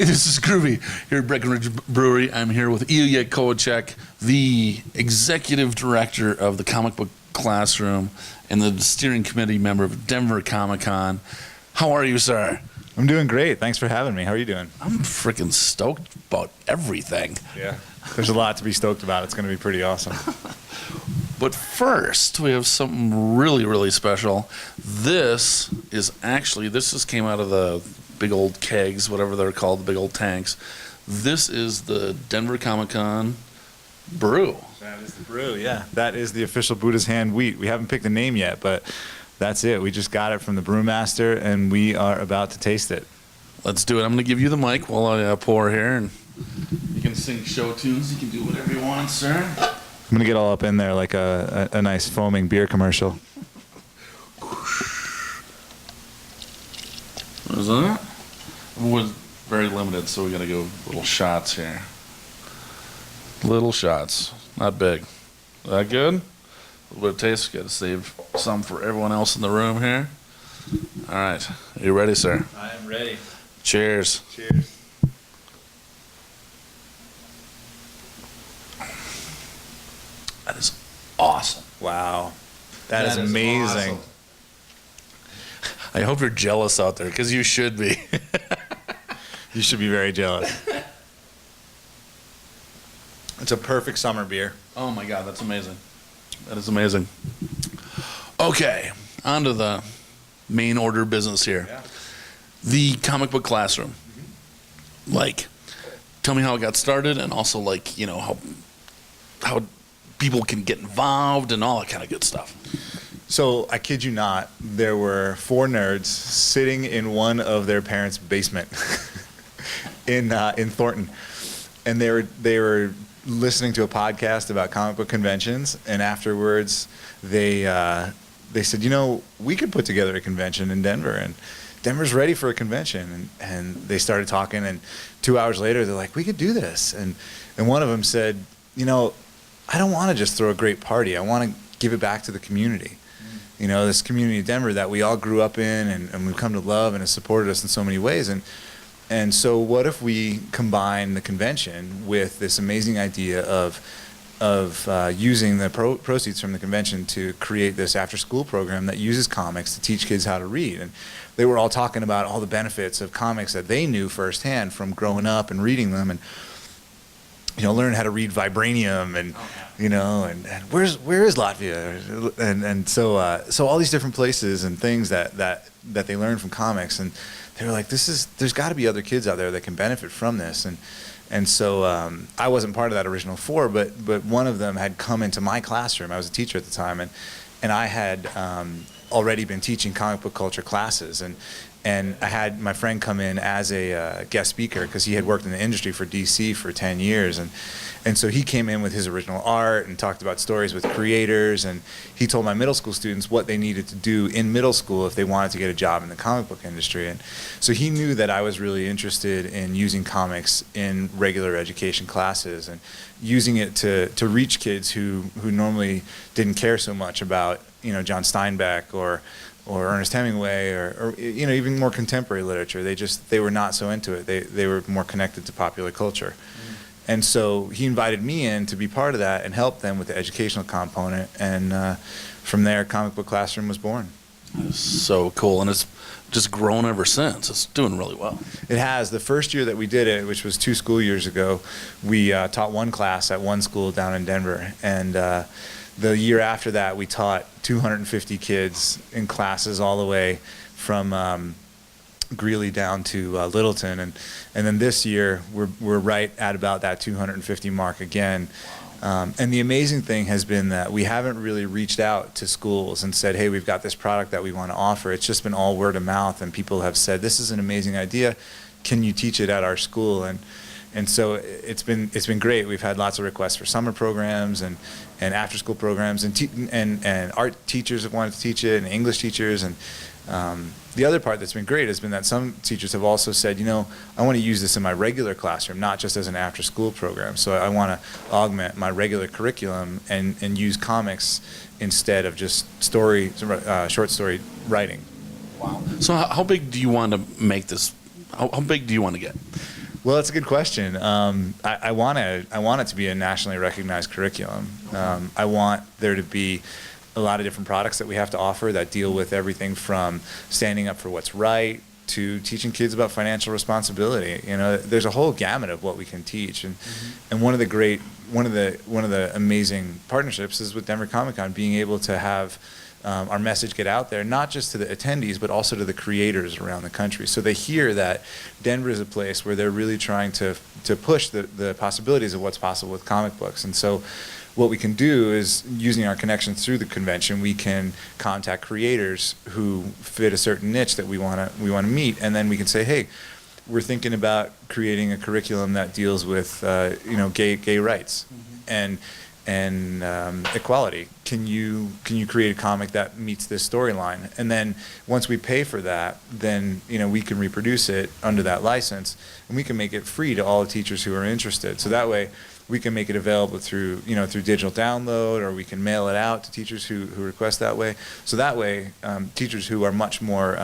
Hey, this is Groovey here at Breckenridge Brewery. I'm here with Illya Kowalchuk, the executive director of the Comic Book Classroom and the steering committee member of Denver Comic Con. How are you, sir? I'm doing great. Thanks for having me. How are you doing? I'm freaking stoked about everything. Yeah. There's a lot to be stoked about. It's going to be pretty awesome. But first, we have something really, really special. This just came out of the big old kegs, whatever they're called, the big old tanks. This is the Denver Comic Con brew. That is the brew, yeah. That is the official Buddha's Hand wheat. We haven't picked a name yet, but that's it. We just got it from the brewmaster, and we are about to taste it. Let's do it. I'm going to give you the mic while I pour here, and you can sing show tunes. You can do whatever you want, sir. I'm going to get all up in there like a nice foaming beer commercial. What is that? It was very limited, so we got to go little shots here. Little shots, not big. Is that good? A little bit of taste. Got to save some for everyone else in the room here. All right, are you ready, sir? I am ready. Cheers. Cheers. That is awesome. Wow. That is amazing. Awesome. I hope you're jealous out there, because you should be. You should be very jealous. It's a perfect summer beer. Oh my God, that's amazing. That is amazing. Okay, on to the main order of business here. Yeah. The Comic Book Classroom. Like, tell me how it got started, and also, like, you know, how people can get involved and all that kind of good stuff. So, I kid you not, there were 4 nerds sitting in one of their parents' basement in Thornton, and they were listening to a podcast about comic book conventions, and afterwards they said, you know, we could put together a convention in Denver, and Denver's ready for a convention, and they started talking, and 2 hours later they're like, we could do this, and one of them said, you know, I don't want to just throw a great party, I want to give it back to the community. You know, this community of Denver that we all grew up in and we've come to love and has supported us in so many ways. And so what if we combine the convention with this amazing idea of using the proceeds from the convention to create this after-school program that uses comics to teach kids how to read. And they were all talking about all the benefits of comics that they knew firsthand from growing up and reading them, and you know, learn how to read Vibranium, and you know, and where is Latvia, and so all these different places and things that they learned from comics, and they were like, there's got to be other kids out there that can benefit from this, and so I wasn't part of that original 4, but one of them had come into my classroom. I was a teacher at the time, and I had already been teaching comic book culture classes, and I had my friend come in as a guest speaker because he had worked in the industry for DC for 10 years. And so he came in with his original art and talked about stories with creators. And he told my middle school students what they needed to do in middle school if they wanted to get a job in the comic book industry. And so he knew that I was really interested in using comics in regular education classes and using it to reach kids who normally didn't care so much about, you know, John Steinbeck or Ernest Hemingway or you know, even more contemporary literature. They were not so into it. They were more connected to popular culture. And so he invited me in to be part of that and help them with the educational component, and from there Comic Book Classroom was born. That's so cool, and it's just grown ever since. It's doing really well. It has. The first year that we did it, which was 2 school years ago, we taught one class at one school down in Denver, and the year after that, we taught 250 kids in classes all the way from Greeley down to Littleton, and then this year we're right at about that 250 mark again. And the amazing thing has been that we haven't really reached out to schools and said, hey, we've got this product that we want to offer. It's just been all word of mouth, and people have said, this is an amazing idea. Can you teach it at our school? And so it's been great. We've had lots of requests for summer programs and after school programs, and art teachers have wanted to teach it, and English teachers, and the other part that's been great has been that some teachers have also said, you know, I want to use this in my regular classroom, not just as an after school program. So I want to augment my regular curriculum and use comics instead of just short story writing. Wow. So how big do you want to make this? How big do you want to get? Well, that's a good question. I want it to be a nationally recognized curriculum. I want there to be a lot of different products that we have to offer that deal with everything from standing up for what's right to teaching kids about financial responsibility. You know, there's a whole gamut of what we can teach, and one of the amazing partnerships is with Denver Comic Con, being able to have our message get out there, not just to the attendees, but also to the creators around the country. So they hear that Denver is a place where they're really trying to push the possibilities of what's possible with comic books. And so what we can do is, using our connections through the convention, we can contact creators who fit a certain niche that we want to meet, and then we can say, hey, we're thinking about creating a curriculum that deals with gay rights and equality. Can you create a comic that meets this storyline? And then once we pay for that, then we can reproduce it under that license, and we can make it free to all the teachers who are interested. So that way, we can make it available through digital download, or we can mail it out to teachers who request that way. So that way, teachers who are much more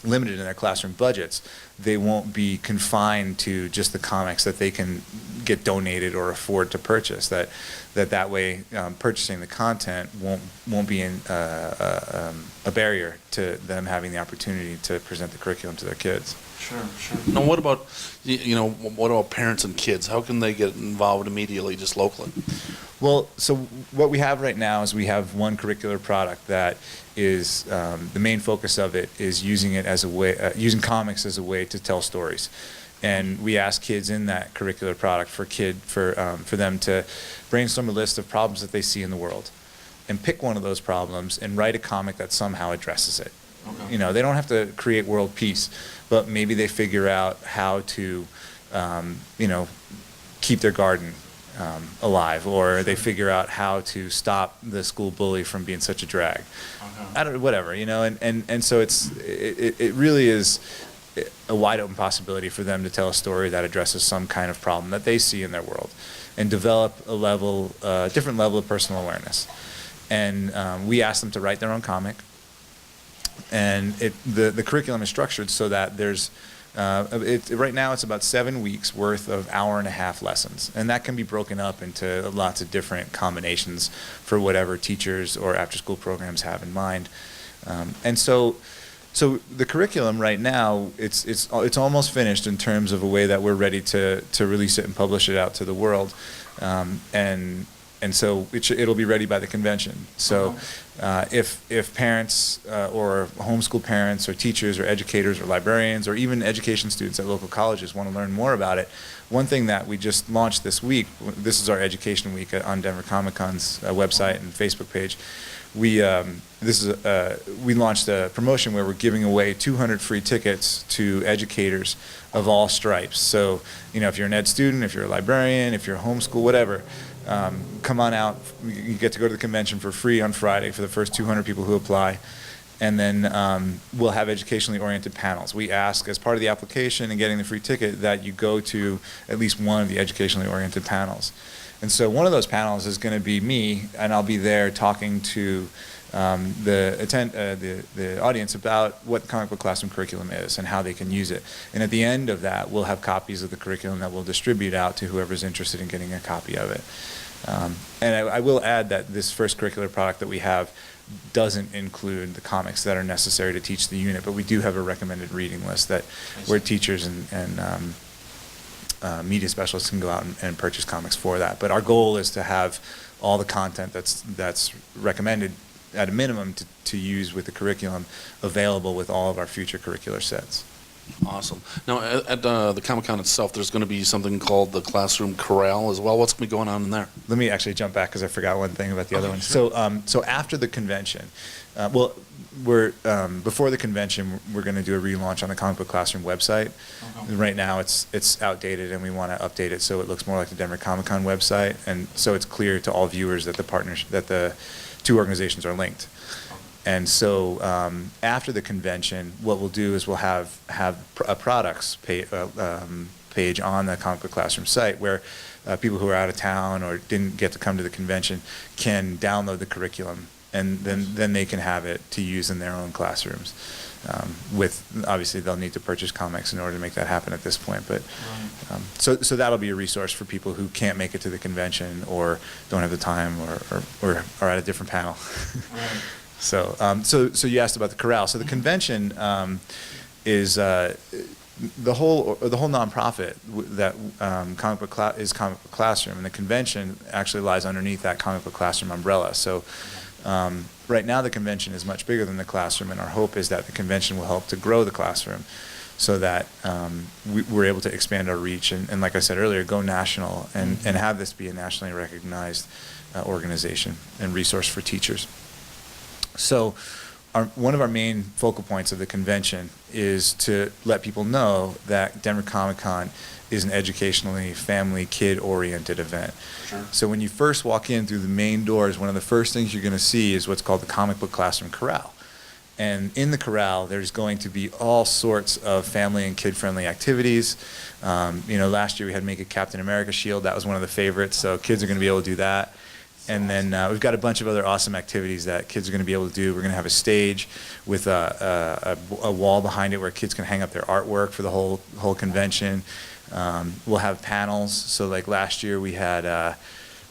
limited in their classroom budgets, they won't be confined to just the comics that they can get donated or afford to purchase. That way, purchasing the content won't be a barrier to them having the opportunity to present the curriculum to their kids. Sure. Now, what about what about parents and kids? How can they get involved immediately, just locally? Well, so what we have right now is we have one curricular product that is the main focus of it is using it as a way, using comics as a way to tell stories, and we ask kids in that curricular product for them to brainstorm a list of problems that they see in the world, and pick one of those problems and write a comic that somehow addresses it. Okay. They don't have to create world peace, but maybe they figure out how to, keep their garden alive, or they figure out how to stop the school bully from being such a drag. Okay. Whatever, and so it really is a wide open possibility for them to tell a story that addresses some kind of problem that they see in their world, and develop a different level of personal awareness. And we ask them to write their own comic, and the curriculum is structured so that there's right now it's about 7 weeks worth of hour-and-a-half lessons, and that can be broken up into lots of different combinations for whatever teachers or after-school programs have in mind. And so the curriculum right now, it's almost finished in terms of a way that we're ready to release it and publish it out to the world, and so it'll be ready by the convention. So if parents or homeschool parents or teachers or educators or librarians or even education students at local colleges want to learn more about it, one thing that we just launched this week, this is our Education Week on Denver Comic Con's website and Facebook page, we launched a promotion where we're giving away 200 free tickets to educators of all stripes. So if you're an ed student, if you're a librarian, if you're a homeschool, whatever, come on out. You get to go to the convention for free on Friday for the first 200 people who apply. And then we'll have educationally oriented panels. We ask, as part of the application and getting the free ticket, that you go to at least one of the educationally oriented panels. And so one of those panels is going to be me, and I'll be there talking to the audience about what the comic book classroom curriculum is and how they can use it. And at the end of that, we'll have copies of the curriculum that we'll distribute out to whoever's interested in getting a copy of it. And I will add that this first curricular product that we have doesn't include the comics that are necessary to teach the unit, but we do have a recommended reading list where teachers and media specialists can go out and purchase comics for that. But our goal is to have all the content that's recommended at a minimum to use with the curriculum available with all of our future curricular sets. Awesome. Now, at the Comic-Con itself, there's going to be something called the Classroom Corral as well. What's going to be going on in there? Let me actually jump back because I forgot one thing about the other one. Sure. So after the convention, before the convention, we're going to do a relaunch on the Comic Book Classroom website. Okay. Right now, it's outdated, and we want to update it so it looks more like the Denver Comic-Con website, and so it's clear to all viewers that the two organizations are linked. And so after the convention, what we'll do is we'll have a products page on the Comic Book Classroom site where people who are out of town or didn't get to come to the convention can download the curriculum and then they can have it to use in their own classrooms. With obviously they'll need to purchase comics in order to make that happen at this point, but so that'll be a resource for people who can't make it to the convention or don't have the time or are at a different panel. Right. So you asked about the corral. So the convention is the whole nonprofit that Comic Book Classroom, and the convention actually lies underneath that Comic Book Classroom umbrella. So right now the convention is much bigger than the classroom, and our hope is that the convention will help to grow the classroom so that we're able to expand our reach and like I said earlier, go national and have this be a nationally recognized organization and resource for teachers. So one of our main focal points of the convention is to let people know that Denver Comic Con is an educationally, family, kid-oriented event. Sure. So when you first walk in through the main doors, one of the first things you're going to see is what's called the Comic Book Classroom Corral. And in the corral, there's going to be all sorts of family and kid-friendly activities. Last year we had Make a Captain America shield. That was one of the favorites, so kids are going to be able to do that. And then we've got a bunch of other awesome activities that kids are going to be able to do. We're going to have a stage with a wall behind it where kids can hang up their artwork for the whole convention. We'll have panels. So like last year we had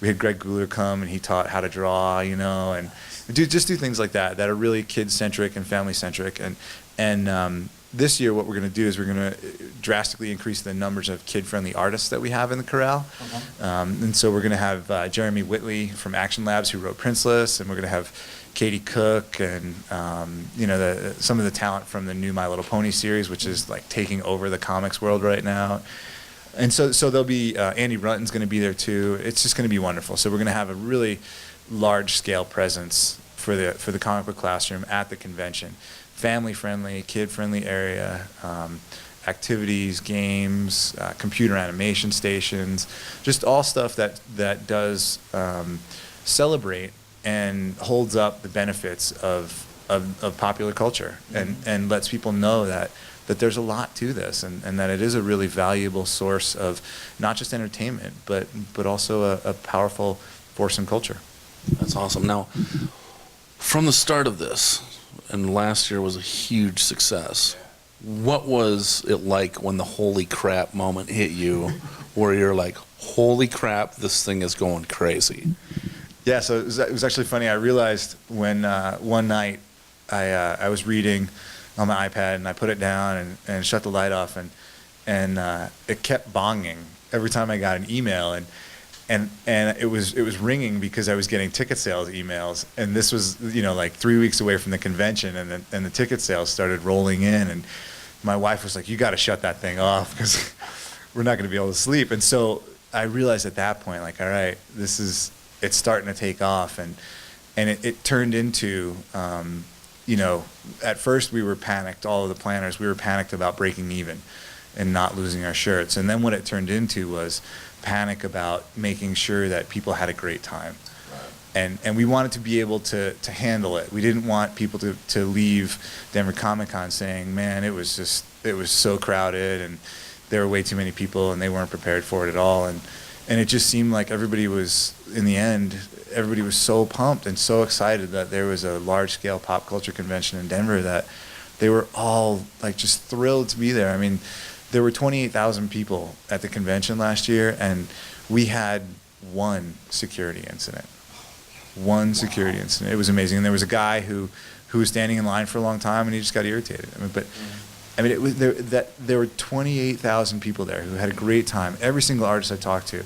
Greg Guler come and he taught how to draw, and do things like that are really kid-centric and family-centric. And this year what we're going to do is we're going to drastically increase the numbers of kid-friendly artists that we have in the corral. And so we're going to have Jeremy Whitley from Action Labs who wrote Princeless, and we're going to have Katie Cook and some of the talent from the new My Little Pony series, which is like taking over the comics world right now. And so there'll be Andy Runton's going to be there too. It's just going to be wonderful. So we're going to have a really large-scale presence for the Comic Book Classroom at the convention. Family-friendly, kid-friendly area, activities, games, computer animation stations, just all stuff that does celebrate and holds up the benefits of popular culture and lets people know that there's a lot to this and that it is a really valuable source of not just entertainment, but also a powerful force in culture. That's awesome. Now, from the start of this, and last year was a huge success, what was it like when the holy crap moment hit you where you're like, holy crap, this thing is going crazy? Yeah, so it was actually funny. I realized when one night I was reading on my iPad and I put it down and shut the light off and it kept bonging every time I got an email and it was ringing because I was getting ticket sales emails, and this was like 3 weeks away from the convention, and the ticket sales started rolling in, and my wife was like, "You got to shut that thing off because we're not going to be able to sleep." And so I realized at that point, like, all right, it's starting to take off, and it turned into at first we were panicked, all of the planners, we were panicked about breaking even and not losing our shirts, and then what it turned into was panic about making sure that people had a great time. Right. And we wanted to be able to handle it. We didn't want people to leave Denver Comic Con saying, man, it was so crowded and there were way too many people and they weren't prepared for it at all. And it just seemed like everybody was so pumped and so excited that there was a large-scale pop culture convention in Denver that they were all like just thrilled to be there. I mean, there were 28,000 people at the convention last year, and we had one security incident. One security incident. It was amazing. And there was a guy who was standing in line for a long time, and he just got irritated. It was there were 28,000 people there who had a great time. Every single artist I talked to,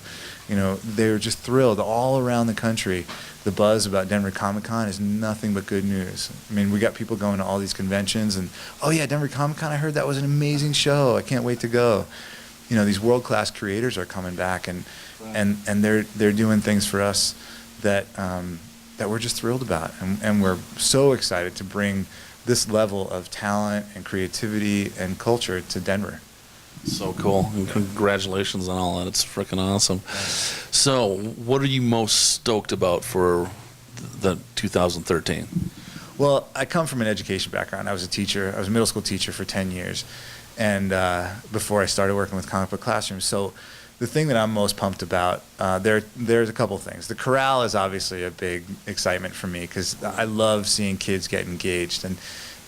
they were just thrilled all around the country. The buzz about Denver Comic Con is nothing but good news. I mean, we got people going to all these conventions and, oh yeah, Denver Comic Con, I heard that was an amazing show. I can't wait to go. These world-class creators are coming back and they're doing things for us that we're just thrilled about. And we're so excited to bring this level of talent and creativity and culture to Denver. So cool. And congratulations on all that. It's freaking awesome. So, what are you most stoked about for the 2013? Well, I come from an education background. I was a teacher. I was a middle school teacher for 10 years, and before I started working with Comic Book Classrooms. So the thing that I'm most pumped about, there's a couple things. The corral is obviously a big excitement for me because I love seeing kids get engaged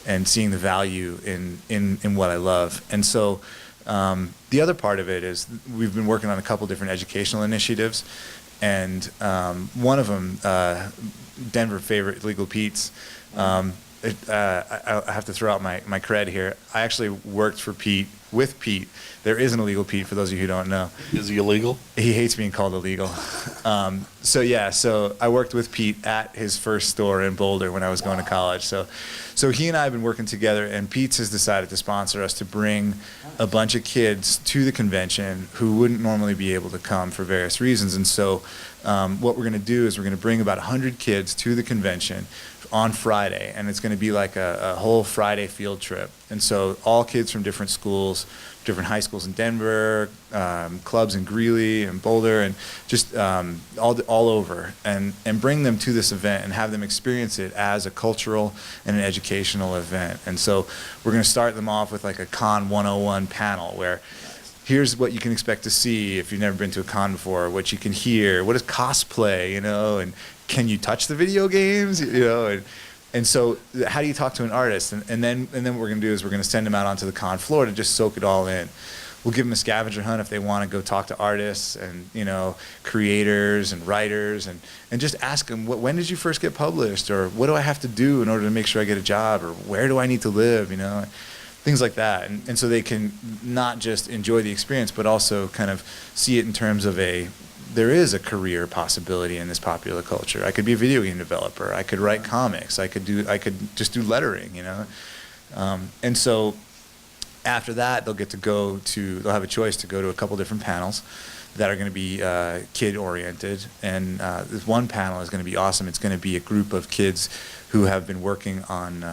and seeing the value in what I love. And so the other part of it is we've been working on a couple different educational initiatives, and one of them, Denver favorite, Legal Pete's. I have to throw out my cred here. I actually worked with Pete. There is an illegal Pete, for those of you who don't know. Is he illegal? He hates being called illegal. So I worked with Pete at his first store in Boulder when I was going to college. So he and I have been working together, and Pete's has decided to sponsor us to bring a bunch of kids to the convention who wouldn't normally be able to come for various reasons. And so what we're going to do is we're going to bring about 100 kids to the convention on Friday, and it's going to be like a whole Friday field trip. And so all kids from different schools, different high schools in Denver, clubs in Greeley and Boulder, and just all over, and bring them to this event and have them experience it as a cultural and an educational event. And so we're going to start them off with like a Con 101 panel where here's what you can expect to see if you've never been to a con before, what you can hear, what is cosplay, and can you touch the video games, and so how do you talk to an artist? And then what we're going to do is we're going to send them out onto the con floor to just soak it all in. We'll give them a scavenger hunt if they want to go talk to artists and creators and writers, and just ask them, when did you first get published, or what do I have to do in order to make sure I get a job, or where do I need to live, things like that. And so they can not just enjoy the experience, but also kind of see it in terms of there is a career possibility in this popular culture. I could be a video game developer. I could write comics. I could just do lettering, And so after that, they'll have a choice to go to a couple different panels that are going to be kid-oriented. And this one panel is going to be awesome. It's going to be a group of kids who have been working on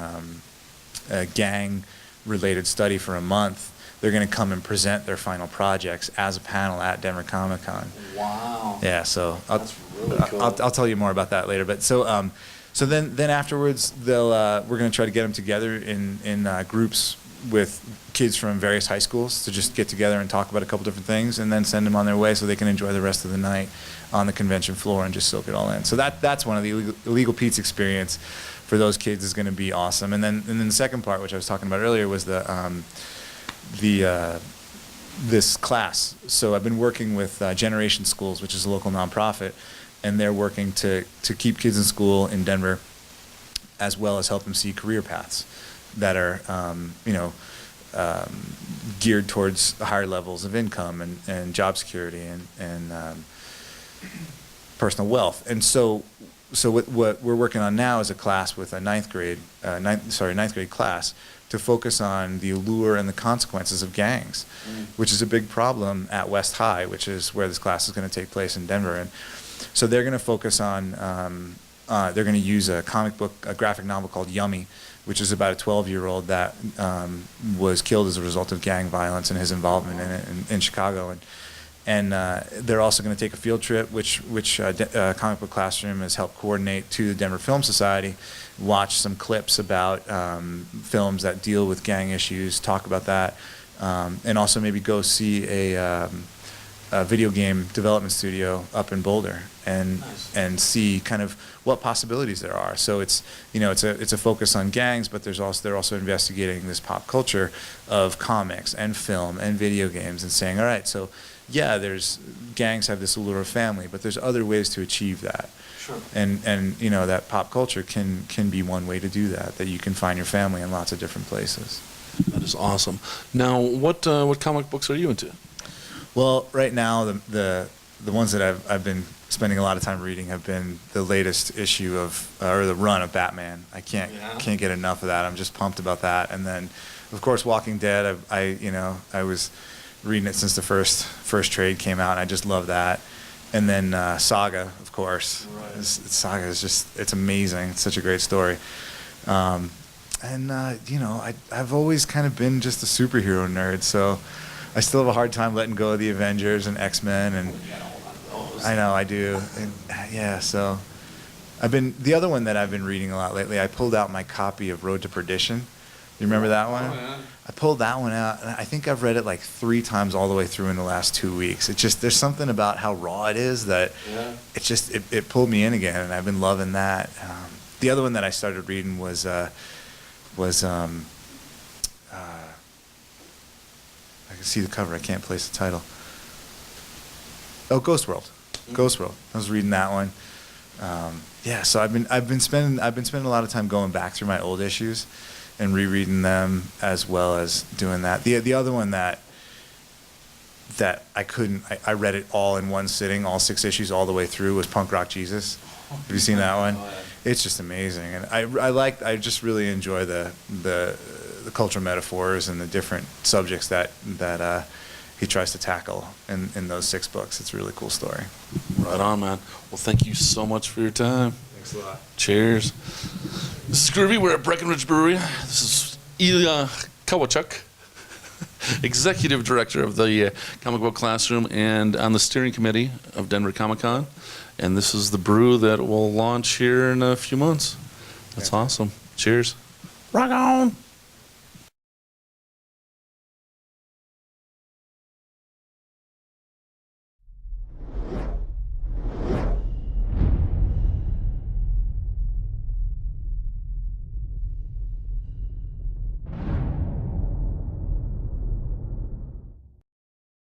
a gang-related study for a month. They're going to come and present their final projects as a panel at Denver Comic Con. Wow. Yeah, so That's really cool. I'll tell you more about that later. But so then afterwards, we're going to try to get them together in groups with kids from various high schools to just get together and talk about a couple different things, and then send them on their way so they can enjoy the rest of the night on the convention floor and just soak it all in. So that's one of the Illegal Pete's experience for those kids is going to be awesome. And then the second part, which I was talking about earlier, was this class. So I've been working with Generation Schools, which is a local nonprofit, and they're working to keep kids in school in Denver, as well as help them see career paths that are geared towards higher levels of income and job security and personal wealth. And so what we're working on now is a class with a ninth grade class to focus on the allure and the consequences of gangs, which is a big problem at West High, which is where this class is going to take place in Denver. And so they're going to focus on, they're going to use a graphic novel called Yummy, which is about a 12-year-old that was killed as a result of gang violence and his involvement in it in Chicago. And they're also going to take a field trip, which Comic Book Classroom has helped coordinate, to the Denver Film Society, watch some clips about films that deal with gang issues, talk about that, and also maybe go see a video game development studio up in Boulder and see kind of what possibilities there are. So it's a focus on gangs, but they're also investigating this pop culture of comics and film and video games and saying, all right, so yeah, gangs have this allure of family, but there's other ways to achieve that. Sure. And that pop culture can be one way to do that you can find your family in lots of different places. That is awesome. Now, what comic books are you into? Well, right now the ones that I've been spending a lot of time reading have been the latest issue or the run of Batman. I can't get enough of that. I'm just pumped about that. And then, of course, Walking Dead. I was reading it since the first trade came out, and I just love that. And then Saga, of course. Right. Saga is it's amazing. It's such a great story. I've always kind of been just a superhero nerd, so I still have a hard time letting go of the Avengers and X-Men, and I know I do. And, yeah, so the other one that I've been reading a lot lately, I pulled out my copy of Road to Perdition. You remember that one? Oh, yeah. I pulled that one out, and I think I've read it like 3 times all the way through in the last 2 weeks. It just, there's something about how raw it is that Yeah. it just, it pulled me in again, and I've been loving that. The other one that I started reading was I can see the cover, I can't place the title. Oh, Ghost World. Ghost World. I was reading that one. Yeah, so I've been spending a lot of time going back through my old issues and rereading them, as well as doing that. The other one that I read it all in one sitting, all 6 issues all the way through, was Punk Rock Jesus. Have you seen that one? Oh, yeah. It's just amazing, and I just really enjoy the cultural metaphors and the different subjects that he tries to tackle in those 6 books. It's a really cool story. Right on, man. Well, thank you so much for your time. Thanks a lot. Cheers. This is Groovy. We're at Breckenridge Brewery. This is Illya Kowalchuk, Executive Director of the Comic Book Classroom and on the steering committee of Denver Comic Con. And this is the brew that will launch here in a few months. That's awesome. Cheers. Rock on.